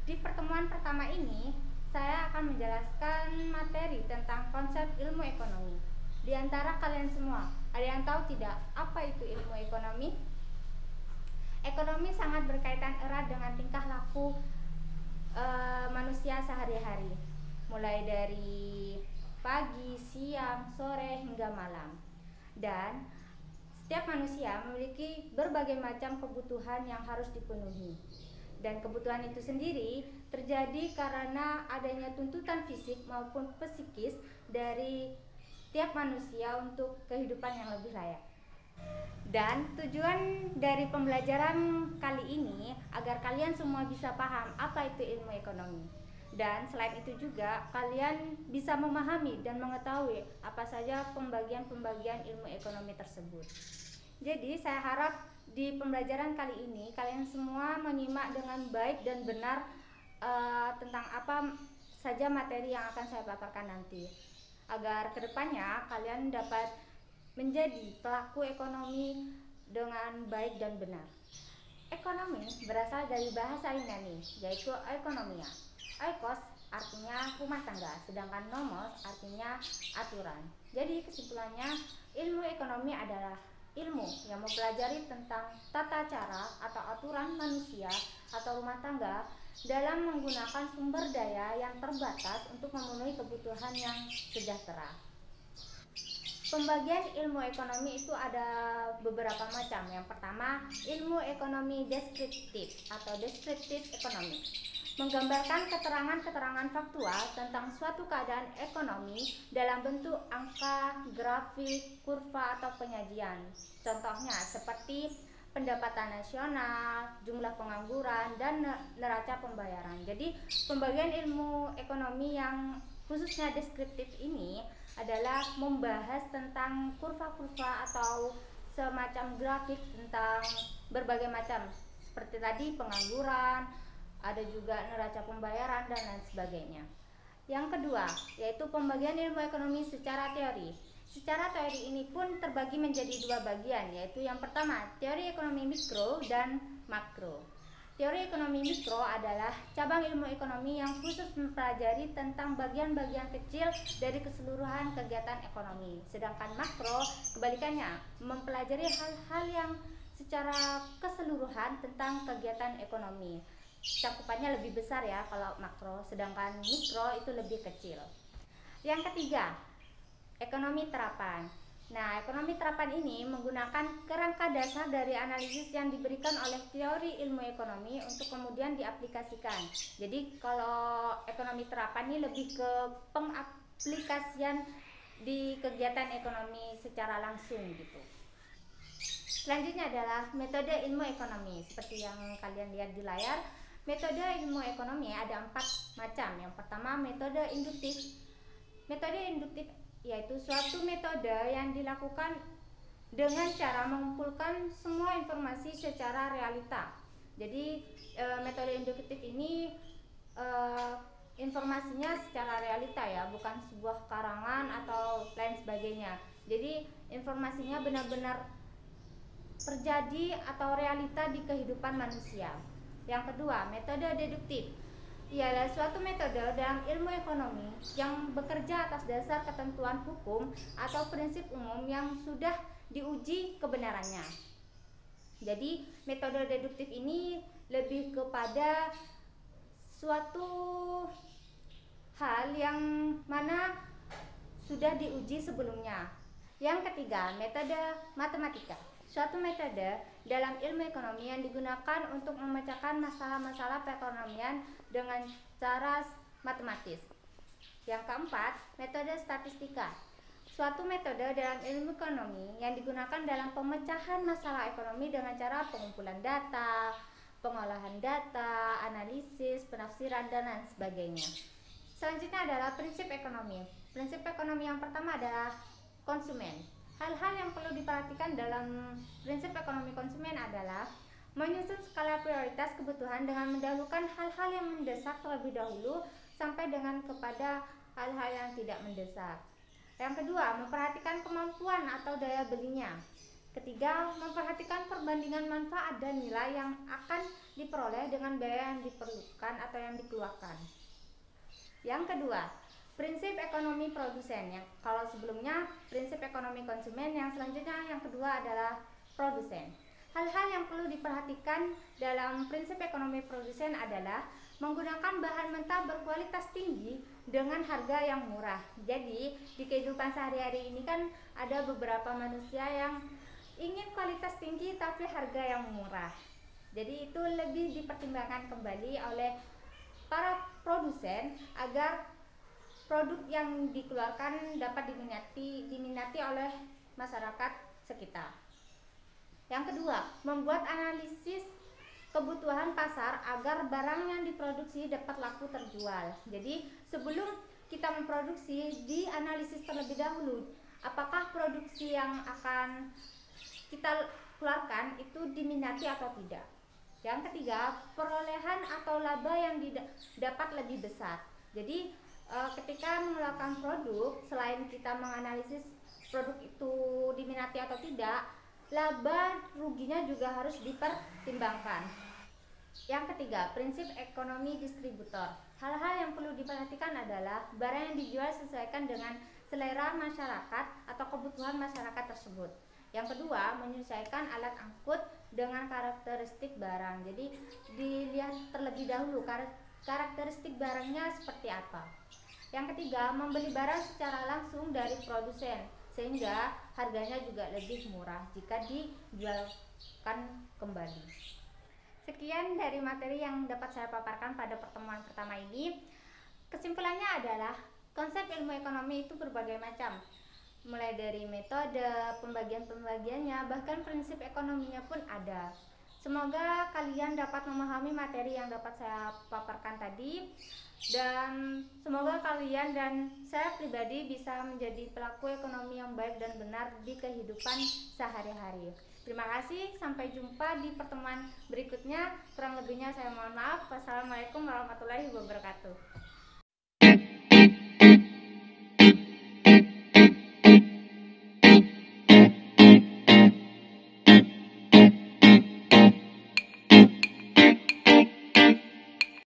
Di pertemuan pertama ini, saya akan menjelaskan materi tentang konsep ilmu ekonomi. Di antara kalian semua, ada yang tahu tidak apa itu ilmu ekonomi? Ekonomi sangat berkaitan erat dengan tingkah laku manusia sehari-hari, mulai dari pagi, siang, sore, hingga malam. Dan setiap manusia memiliki berbagai macam kebutuhan yang harus dipenuhi. Dan kebutuhan itu sendiri terjadi karena adanya tuntutan fisik maupun psikis dari setiap manusia untuk kehidupan yang lebih layak. Dan tujuan dari pembelajaran kali ini agar kalian semua bisa paham apa itu ilmu ekonomi. Dan selain itu juga kalian bisa memahami dan mengetahui apa saja pembagian-pembagian ilmu ekonomi tersebut. Jadi saya harap di pembelajaran kali ini kalian semua menyimak dengan baik dan benar tentang apa saja materi yang akan saya paparkan nanti, agar kedepannya kalian dapat menjadi pelaku ekonomi dengan baik dan benar. Ekonomi berasal dari bahasa Yunani, yaitu oikonomia. Oikos artinya rumah tangga, sedangkan nomos artinya aturan. Jadi kesimpulannya, ilmu ekonomi adalah ilmu yang mempelajari tentang tata cara atau aturan manusia atau rumah tangga dalam menggunakan sumber daya yang terbatas untuk memenuhi kebutuhan yang sejahtera. Pembagian ilmu ekonomi itu ada beberapa macam. Yang pertama, ilmu ekonomi deskriptif atau descriptive economics, menggambarkan keterangan-keterangan faktual tentang suatu keadaan ekonomi dalam bentuk angka, grafik, kurva, atau penyajian. Contohnya seperti pendapatan nasional, jumlah pengangguran, dan neraca pembayaran. Jadi pembagian ilmu ekonomi yang khususnya deskriptif ini adalah membahas tentang kurva-kurva atau semacam grafik tentang berbagai macam, seperti tadi pengangguran, ada juga neraca pembayaran, dan lain sebagainya. Yang kedua, yaitu pembagian ilmu ekonomi secara teori. Secara teori ini pun terbagi menjadi dua bagian, yaitu yang pertama, teori ekonomi mikro dan makro. Teori ekonomi mikro adalah cabang ilmu ekonomi yang khusus mempelajari tentang bagian-bagian kecil dari keseluruhan kegiatan ekonomi. Sedangkan makro kebalikannya, mempelajari hal-hal yang secara keseluruhan tentang kegiatan ekonomi. Cakupannya lebih besar ya kalau makro, sedangkan mikro itu lebih kecil. Yang ketiga, ekonomi terapan. Nah, ekonomi terapan ini menggunakan kerangka dasar dari analisis yang diberikan oleh teori ilmu ekonomi untuk kemudian diaplikasikan. Jadi kalau ekonomi terapan ini lebih ke pengaplikasian di kegiatan ekonomi secara langsung gitu. Selanjutnya adalah metode ilmu ekonomi. Seperti yang kalian lihat di layar, metode ilmu ekonomi ada 4 macam. Yang pertama, metode induktif. Metode induktif yaitu suatu metode yang dilakukan dengan cara mengumpulkan semua informasi secara realita. Jadi metode induktif ini informasinya secara realita ya, bukan sebuah karangan atau lain sebagainya. Jadi informasinya benar-benar terjadi atau realita di kehidupan manusia. Yang kedua, metode deduktif ialah suatu metode dalam ilmu ekonomi yang bekerja atas dasar ketentuan hukum atau prinsip umum yang sudah diuji kebenarannya. Jadi metode deduktif ini lebih kepada suatu hal yang mana sudah diuji sebelumnya. Yang ketiga, metode matematika. Suatu metode dalam ilmu ekonomi yang digunakan untuk memecahkan masalah-masalah perekonomian dengan cara matematis. Yang keempat, metode statistika. Suatu metode dalam ilmu ekonomi yang digunakan dalam pemecahan masalah ekonomi dengan cara pengumpulan data, pengolahan data, analisis, penafsiran, dan lain sebagainya. Selanjutnya adalah prinsip ekonomi. Prinsip ekonomi yang pertama adalah konsumen. Hal-hal yang perlu diperhatikan dalam prinsip ekonomi konsumen adalah menyusun skala prioritas kebutuhan dengan mendahulukan hal-hal yang mendesak terlebih dahulu sampai dengan kepada hal-hal yang tidak mendesak. Yang kedua, memperhatikan kemampuan atau daya belinya. Ketiga, memperhatikan perbandingan manfaat dan nilai yang akan diperoleh dengan biaya yang diperlukan atau yang dikeluarkan. Yang kedua, prinsip ekonomi produsen. Kalau sebelumnya prinsip ekonomi konsumen, yang selanjutnya yang kedua adalah produsen. Hal-hal yang perlu diperhatikan dalam prinsip ekonomi produsen adalah menggunakan bahan mentah berkualitas tinggi dengan harga yang murah. Jadi di kehidupan sehari-hari ini kan ada beberapa manusia yang ingin kualitas tinggi tapi harga yang murah. Jadi itu lebih dipertimbangkan kembali oleh para produsen agar produk yang dikeluarkan dapat diminati oleh masyarakat sekitar. Yang kedua, membuat analisis kebutuhan pasar agar barang yang diproduksi dapat laku terjual. Jadi sebelum kita memproduksi, dianalisis terlebih dahulu apakah produksi yang akan kita keluarkan itu diminati atau tidak. Yang ketiga, perolehan atau laba yang dapat lebih besar. Jadi ketika mengeluarkan produk, selain kita menganalisis produk itu diminati atau tidak, laba ruginya juga harus dipertimbangkan. Yang ketiga, prinsip ekonomi distributor. Hal-hal yang perlu diperhatikan adalah barang yang dijual sesuaikan dengan selera masyarakat atau kebutuhan masyarakat tersebut. Yang kedua, menyesuaikan alat angkut dengan karakteristik barang. Jadi dilihat terlebih dahulu karakteristik barangnya seperti apa. Yang ketiga, membeli barang secara langsung dari produsen sehingga harganya juga lebih murah jika dijualkan kembali. Sekian dari materi yang dapat saya paparkan pada pertemuan pertama ini. Kesimpulannya adalah konsep ilmu ekonomi itu berbagai macam, mulai dari metode, pembagian-pembagiannya, bahkan prinsip ekonominya pun ada. Semoga kalian dapat memahami materi yang dapat saya paparkan tadi, dan semoga kalian dan saya pribadi bisa menjadi pelaku ekonomi yang baik dan benar di kehidupan sehari-hari. Terima kasih, sampai jumpa di pertemuan berikutnya. Kurang lebihnya saya mohon maaf. Wassalamualaikum warahmatullahi wabarakatuh.